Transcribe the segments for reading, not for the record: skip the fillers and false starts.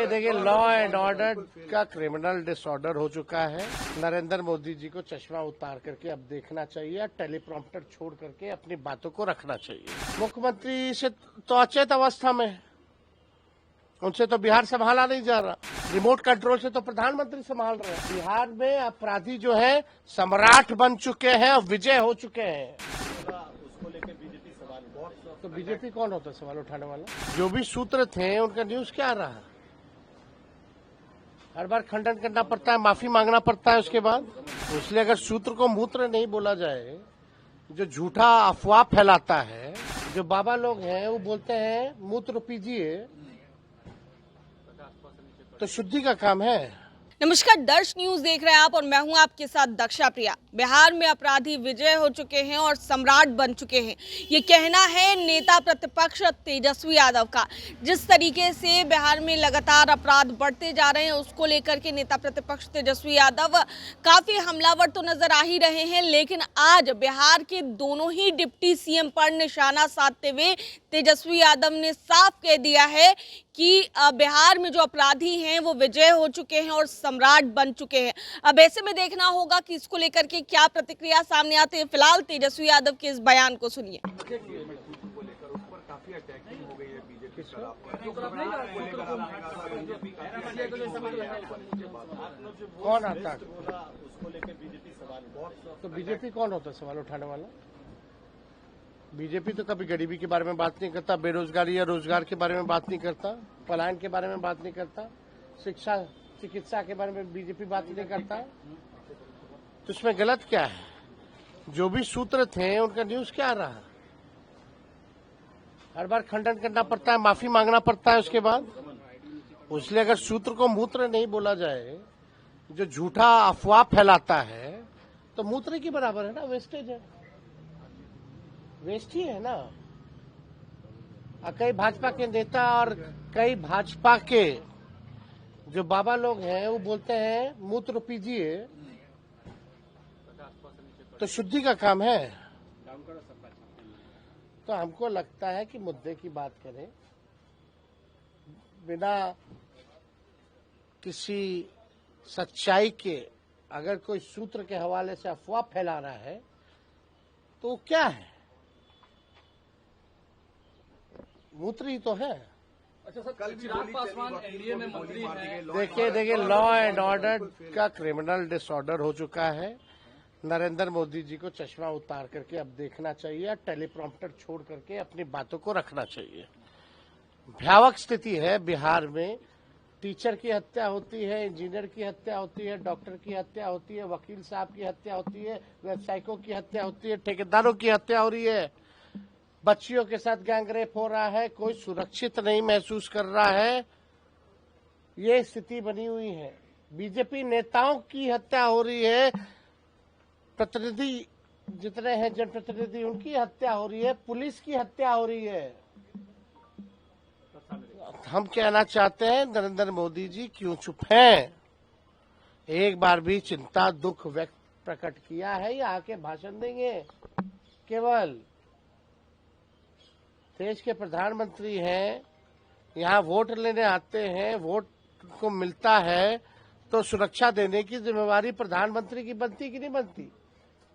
देखिए law and order का criminal disorder हो चुका है। नरेंद्र मोदी जी को चश्मा उतार करके अब देखना चाहिए, टेलीप्रॉम्प्टर छोड़ करके अपनी बातों को रखना चाहिए। मुख्यमंत्री से तो अचेत अवस्था में है, उनसे तो बिहार संभाला नहीं जा रहा। रिमोट कंट्रोल से तो प्रधानमंत्री संभाल रहे हैं। बिहार में अपराधी जो है सम्राट बन चुके हैं और विजय हो चुके हैं। उसको लेकर बीजेपी सवाल तो बीजेपी कौन होता है सवाल उठाने वाला? जो भी सूत्र थे उनका न्यूज क्या आ रहा है? हर बार खंडन करना पड़ता है, माफी मांगना पड़ता है उसके बाद। इसलिए अगर सूत्र को मूत्र नहीं बोला जाए, जो झूठा अफवाह फैलाता है, जो बाबा लोग हैं वो बोलते हैं मूत्र पीजिए, तो शुद्धि का काम है। नमस्कार, दर्श न्यूज देख रहे हैं आप और मैं हूं आपके साथ दक्षा प्रिया। बिहार में अपराधी विजय हो चुके हैं और सम्राट बन चुके हैं, ये कहना है नेता प्रतिपक्ष तेजस्वी यादव का। जिस तरीके से बिहार में लगातार अपराध बढ़ते जा रहे हैं, उसको लेकर के नेता प्रतिपक्ष तेजस्वी यादव काफी हमलावर तो नजर आ ही रहे हैं, लेकिन आज बिहार के दोनों ही डिप्टी सीएम पर निशाना साधते हुए तेजस्वी यादव ने साफ कह दिया है कि बिहार में जो अपराधी हैं वो विजय हो चुके हैं और सम्राट बन चुके हैं। अब ऐसे में देखना होगा कि इसको लेकर के क्या प्रतिक्रिया सामने आती है। फिलहाल तेजस्वी यादव के इस बयान को सुनिए। कौन आता है उसको लेकर बीजेपी सवाल तो बीजेपी कौन होता है सवाल उठाने वाला? बीजेपी तो कभी गरीबी के बारे में बात नहीं करता, बेरोजगारी या रोजगार के बारे में बात नहीं करता, पलायन के बारे में बात नहीं करता, शिक्षा चिकित्सा के बारे में बीजेपी बात नहीं करता। तो इसमें गलत क्या है? जो भी सूत्र थे उनका न्यूज क्या आ रहा है? हर बार खंडन करना पड़ता है, माफी मांगना पड़ता है उसके बाद। इसलिए अगर सूत्र को मूत्र नहीं बोला जाए, जो झूठा अफवाह फैलाता है, तो मूत्र की बराबर है ना, वेस्टेज है, वेस्ट ही है ना। कई भाजपा के नेता और कई भाजपा के जो बाबा लोग हैं वो बोलते हैं मूत्र पीजिए, तो शुद्धि का काम है। तो हमको लगता है कि मुद्दे की बात करें, बिना किसी सच्चाई के अगर कोई सूत्र के हवाले से अफवाह फैला रहा है तो वो क्या है? मूत्र ही तो है। अच्छा सर, कल चिराग पासवान एनडीए में मंत्री हैं। देखिए लॉ एंड ऑर्डर का क्रिमिनल डिसऑर्डर हो चुका है। नरेंद्र मोदी जी को चश्मा उतार करके अब देखना चाहिए, टेलीप्रॉम्प्टर छोड़ करके अपनी बातों को रखना चाहिए। भयावह स्थिति है बिहार में। टीचर की हत्या होती है, इंजीनियर की हत्या होती है, डॉक्टर की हत्या होती है, वकील साहब की हत्या होती है, व्यवसायिकों की हत्या होती है, ठेकेदारों की हत्या हो रही है, बच्चियों के साथ गैंगरेप हो रहा है, कोई सुरक्षित नहीं महसूस कर रहा है। ये स्थिति बनी हुई है। बीजेपी नेताओं की हत्या हो रही है, प्रतिनिधि जितने हैं जनप्रतिनिधि उनकी हत्या हो रही है, पुलिस की हत्या हो रही है। हम कहना चाहते हैं नरेंद्र मोदी जी क्यों चुप हैं? एक बार भी चिंता दुख व्यक्त प्रकट किया है या आके भाषण देंगे? केवल देश के प्रधानमंत्री हैं, यहाँ वोट लेने आते हैं, वोट को मिलता है तो सुरक्षा देने की जिम्मेवारी प्रधानमंत्री की बनती कि नहीं बनती?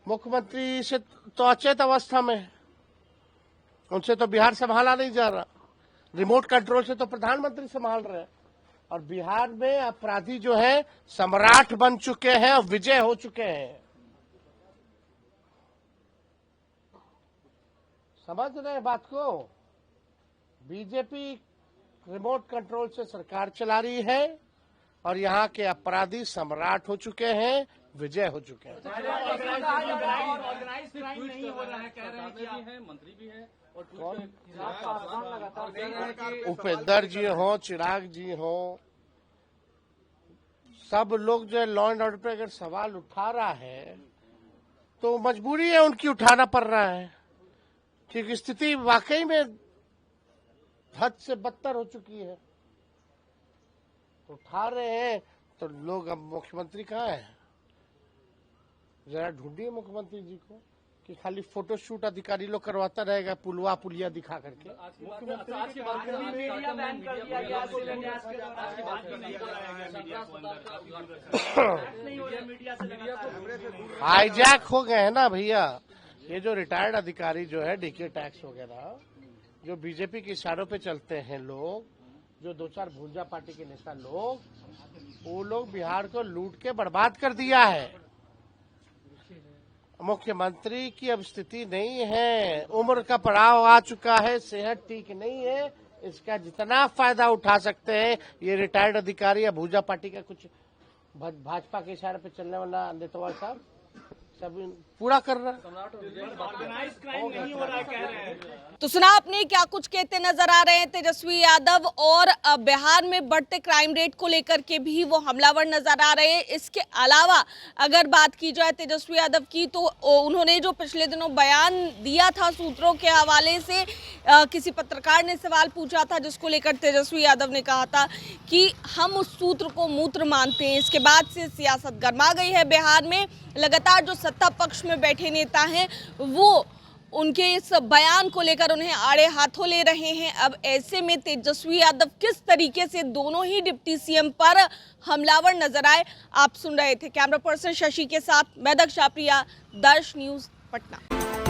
मुख्यमंत्री से तो अचेत अवस्था में है, उनसे तो बिहार संभाला नहीं जा रहा। रिमोट कंट्रोल से तो प्रधानमंत्री संभाल रहे हैं। और बिहार में अपराधी जो है सम्राट बन चुके हैं और विजय हो चुके हैं। समझ रहे हैं बात को? बीजेपी रिमोट कंट्रोल से सरकार चला रही है और यहाँ के अपराधी सम्राट हो चुके हैं, विजय हो चुके हैं। ऑर्गेनाइज्ड क्राइम नहीं हो रहा है, कह रहे हैं कि मंत्री भी है और उपेंद्र जी हो, चिराग जी हो, सब लोग जो लॉ एंड ऑर्डर पे अगर सवाल उठा रहा है तो मजबूरी है उनकी, उठाना पड़ रहा है, क्योंकि स्थिति वाकई में हद से बदतर हो चुकी है। उठा रहे हैं तो लोग, अब मुख्यमंत्री कहाँ है? जरा ढूंढिए मुख्यमंत्री जी को। कि खाली फोटोशूट अधिकारी लोग करवाता रहेगा पुलवा पुलिया दिखा करके। हाईजैक हो गए हैं ना भैया, ये जो रिटायर्ड अधिकारी जो है डीके टैक्स वगैरह, जो बीजेपी के इशारों पे चलते हैं लोग, जो 2-4 भूंजा पार्टी के नेता लोग, वो लोग बिहार को लूट के बर्बाद कर दिया है। मुख्यमंत्री की अब स्थिति नहीं है, उम्र का पड़ाव आ चुका है, सेहत ठीक नहीं है, इसका जितना फायदा उठा सकते हैं ये रिटायर्ड अधिकारी या भूजा पार्टी का कुछ भाजपा के इशारे पे चलने वाला नेतवा साहब सब पूरा कर रहा है। तो सुना आपने क्या कुछ कहते नजर आ रहे हैं तेजस्वी यादव, और बिहार में बढ़ते क्राइम रेट को लेकर के भी वो हमलावर नजर आ रहे हैं। इसके अलावा अगर बात की जाए तेजस्वी यादव की, तो उन्होंने जो पिछले दिनों बयान दिया था सूत्रों के हवाले से, किसी पत्रकार ने सवाल पूछा था जिसको लेकर तेजस्वी यादव ने कहा था कि हम उस सूत्र को मूत्र मानते हैं। इसके बाद से सियासत गर्मा गई है बिहार में। लगातार जो सत्ता पक्ष में बैठे नेता हैं वो उनके इस बयान को लेकर उन्हें आड़े हाथों ले रहे हैं। अब ऐसे में तेजस्वी यादव किस तरीके से दोनों ही डिप्टी सीएम पर हमलावर नजर आए, आप सुन रहे थे। कैमरा पर्सन शशि के साथ मैं दक्षा प्रिया, दर्श न्यूज पटना।